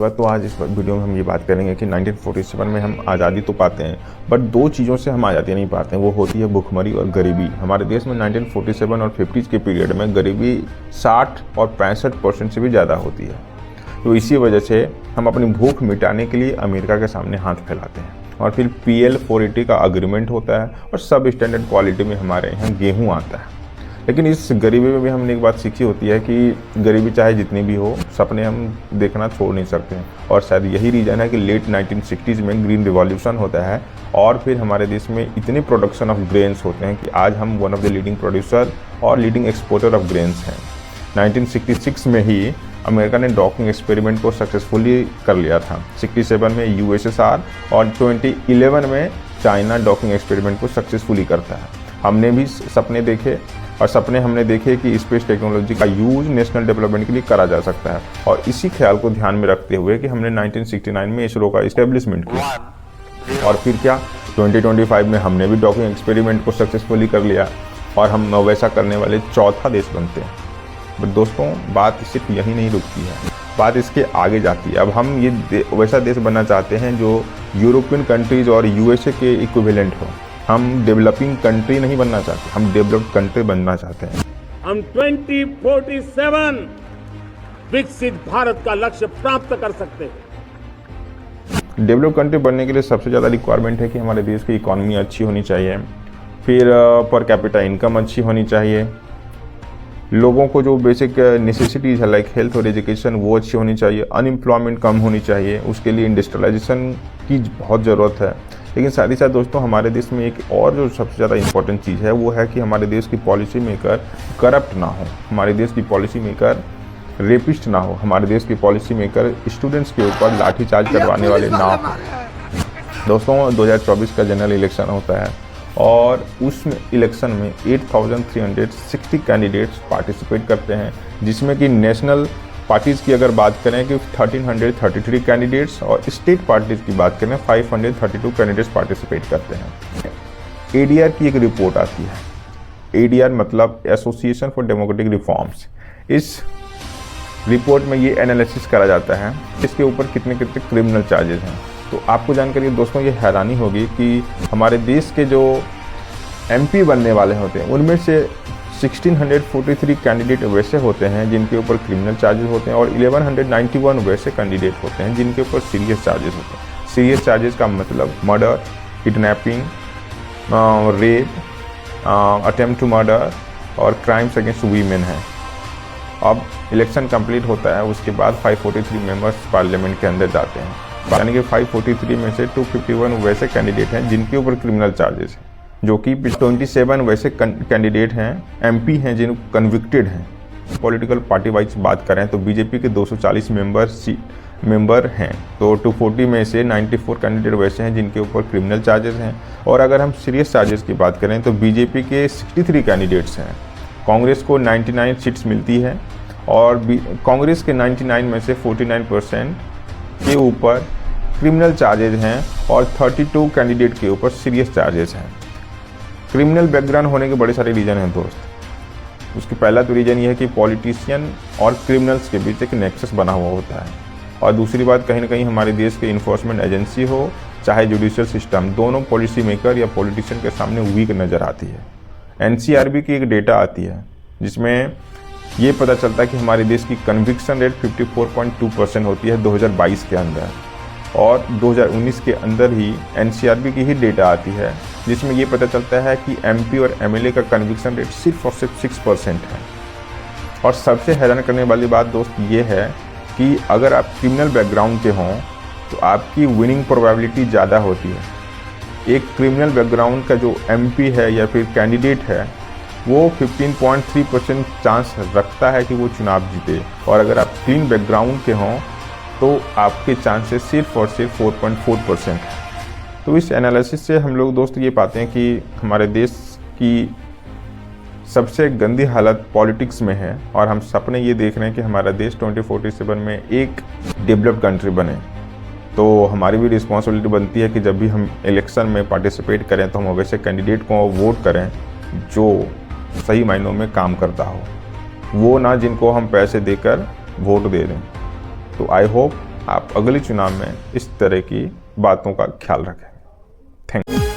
तो आज इस वीडियो में हम ये बात करेंगे कि 1947 में हम आज़ादी तो पाते हैं, बट दो चीज़ों से हम आज़ादी नहीं पाते हैं। वो होती है भुखमरी और गरीबी। हमारे देश में 1947 और 50s के पीरियड में गरीबी 60 और 65% से भी ज़्यादा होती है। तो इसी वजह से हम अपनी भूख मिटाने के लिए अमेरिका के सामने हाथ फैलाते हैं और फिर PL 480 का अग्रीमेंट होता है और सब स्टैंडर्ड क्वालिटी में हमारे यहाँ गेहूँ आता है। लेकिन इस गरीबी में भी हमने एक बात सीखी होती है कि गरीबी चाहे जितनी भी हो, सपने हम देखना छोड़ नहीं सकते हैं। और शायद यही रीज़न है कि लेट 1960s में ग्रीन रिवॉल्यूशन होता है और फिर हमारे देश में इतने प्रोडक्शन ऑफ ग्रेन्स होते हैं कि आज हम one of the leading producer और लीडिंग एक्सपोर्टर ऑफ ग्रेन्स हैं। 1966 में ही अमेरिका ने डॉकिंग एक्सपेरिमेंट को सक्सेसफुली कर लिया था। 67 में USSR और 2011 में चाइना डॉकिंग एक्सपेरिमेंट को सक्सेसफुली करता है। हमने भी सपने देखे और सपने हमने देखे कि स्पेस टेक्नोलॉजी का यूज नेशनल डेवलपमेंट के लिए करा जा सकता है। और इसी ख्याल को ध्यान में रखते हुए कि हमने 1969 में इसरो का इस्टेब्लिशमेंट किया और फिर क्या 2025 में हमने भी डॉकिंग एक्सपेरिमेंट को सक्सेसफुली कर लिया और हम वैसा करने वाले चौथा देश बनते हैं। बट दोस्तों, बात सिर्फ यही नहीं रुकती है, बात इसके आगे जाती है। अब हम ये वैसा देश बनना चाहते हैं जो यूरोपियन कंट्रीज और USA के इक्विवेलेंट हो। हम डेवलपिंग कंट्री नहीं बनना चाहते, हम डेवलप्ड कंट्री बनना चाहते हैं। हम 2047 विकसित भारत का लक्ष्य प्राप्त कर सकते हैं। डेवलप कंट्री बनने के लिए सबसे ज़्यादा रिक्वायरमेंट है कि हमारे देश की इकॉनमी अच्छी होनी चाहिए, फिर पर कैपिटा इनकम अच्छी होनी चाहिए, लोगों को जो बेसिक नेसेसिटीज़ है लाइक हेल्थ और एजुकेशन वो अच्छी होनी चाहिए, अनएम्प्लॉयमेंट कम होनी चाहिए, उसके लिए इंडस्ट्रियलाइजेशन की बहुत ज़रूरत है। लेकिन साथ ही साथ दोस्तों, हमारे देश में एक और जो सबसे ज़्यादा इम्पोर्टेंट चीज़ है वो है कि हमारे देश की पॉलिसी मेकर करप्ट ना हो, हमारे देश की पॉलिसी मेकर रेपिस्ट ना हो, हमारे देश की पॉलिसी मेकर स्टूडेंट्स के ऊपर लाठीचार्ज करवाने वाले ना हो। दोस्तों, 2024 का जनरल इलेक्शन होता है और उस इलेक्शन में 8,360 कैंडिडेट्स पार्टिसिपेट करते हैं, जिसमें कि नेशनल पार्टीज़ की अगर बात करें कि 1333 कैंडिडेट्स और स्टेट पार्टीज़ की बात करें 532 कैंडिडेट्स पार्टिसिपेट करते हैं। ADR की एक रिपोर्ट आती है। ADR मतलब एसोसिएशन फॉर डेमोक्रेटिक रिफॉर्म्स। इस रिपोर्ट में ये एनालिसिस करा जाता है इसके ऊपर कितने कितने क्रिमिनल चार्जेस हैं। तो आपको जानकर दोस्तों ये हैरानी होगी कि हमारे देश के जो MP बनने वाले होते हैं उनमें से 1643 कैंडिडेट वैसे होते हैं जिनके ऊपर क्रिमिनल चार्जेस होते हैं और 1191 वैसे कैंडिडेट होते हैं जिनके ऊपर सीरियस चार्जेस होते हैं। सीरियस चार्जेस का मतलब murder, kidnapping, rape, attempt to murder और क्राइम्स अगेंस्ट वीमेन है। अब इलेक्शन कंप्लीट होता है, उसके बाद 543 मेंबर्स पार्लियामेंट के अंदर जाते हैं, यानी कि 543 में से 251 वैसे कैंडिडेट हैं जिनके ऊपर क्रिमिनल चार्जेस हैं, जो कि 27 वैसे कैंडिडेट हैं MP हैं जिन कन्विक्टेड हैं। पॉलिटिकल पार्टी वाइज बात करें तो BJP के 240 मेंबर हैं, तो 240 में से 94 कैंडिडेट वैसे हैं जिनके ऊपर क्रिमिनल चार्जेस हैं। और अगर हम सीरियस चार्जेस की बात करें तो BJP के 63 कैंडिडेट्स हैं, कांग्रेस को 99 सीट्स मिलती है और कांग्रेस के 99 में से 49% के ऊपर क्रिमिनल चार्जेस हैं और 32 कैंडिडेट के ऊपर सीरियस चार्जेस हैं। क्रिमिनल बैकग्राउंड होने के बड़े सारे रीज़न हैं दोस्त। उसकी पहला तो रीज़न ये है कि पॉलिटिशियन और क्रिमिनल्स के बीच एक नेक्सस बना हुआ होता है और दूसरी बात कहीं ना कहीं हमारे देश के इन्फोर्समेंट एजेंसी हो चाहे जुडिशियल सिस्टम, दोनों पॉलिसी मेकर या पॉलिटिशियन के सामने वीक नज़र आती है। NCRB की एक डेटा आती है जिसमें ये पता चलता है कि हमारे देश की कन्विक्शन रेट 54.2% होती है 2022 के अंदर और 2019 के अंदर ही NCRB की ही डेटा आती है जिसमें ये पता चलता है कि MP और MLA का कन्विक्शन रेट सिर्फ और सिर्फ 6% है। और सबसे हैरान करने वाली बात दोस्त ये है कि अगर आप क्रिमिनल बैकग्राउंड के हों तो आपकी विनिंग प्रोबेबिलिटी ज़्यादा होती है। एक क्रिमिनल बैकग्राउंड का जो MP है या फिर कैंडिडेट है वो 15.3% चांस रखता है कि वो चुनाव जीते और अगर आप क्लीन बैकग्राउंड के हों तो आपके चांसेस सिर्फ और सिर्फ 4.4% है। तो इस एनालिसिस से हम लोग दोस्त ये पाते हैं कि हमारे देश की सबसे गंदी हालत पॉलिटिक्स में है और हम सपने ये देख रहे हैं कि हमारा देश 2047 में एक डेवलप्ड कंट्री बने। तो हमारी भी रिस्पॉन्सिबिलिटी बनती है कि जब भी हम इलेक्शन में पार्टिसिपेट करें तो हम वैसे कैंडिडेट को वोट करें जो सही मायनों में काम करता हो, वो ना जिनको हम पैसे देकर वोट दे दें। तो आई होप आप अगले चुनाव में इस तरह की बातों का ख्याल रखें। Thank you.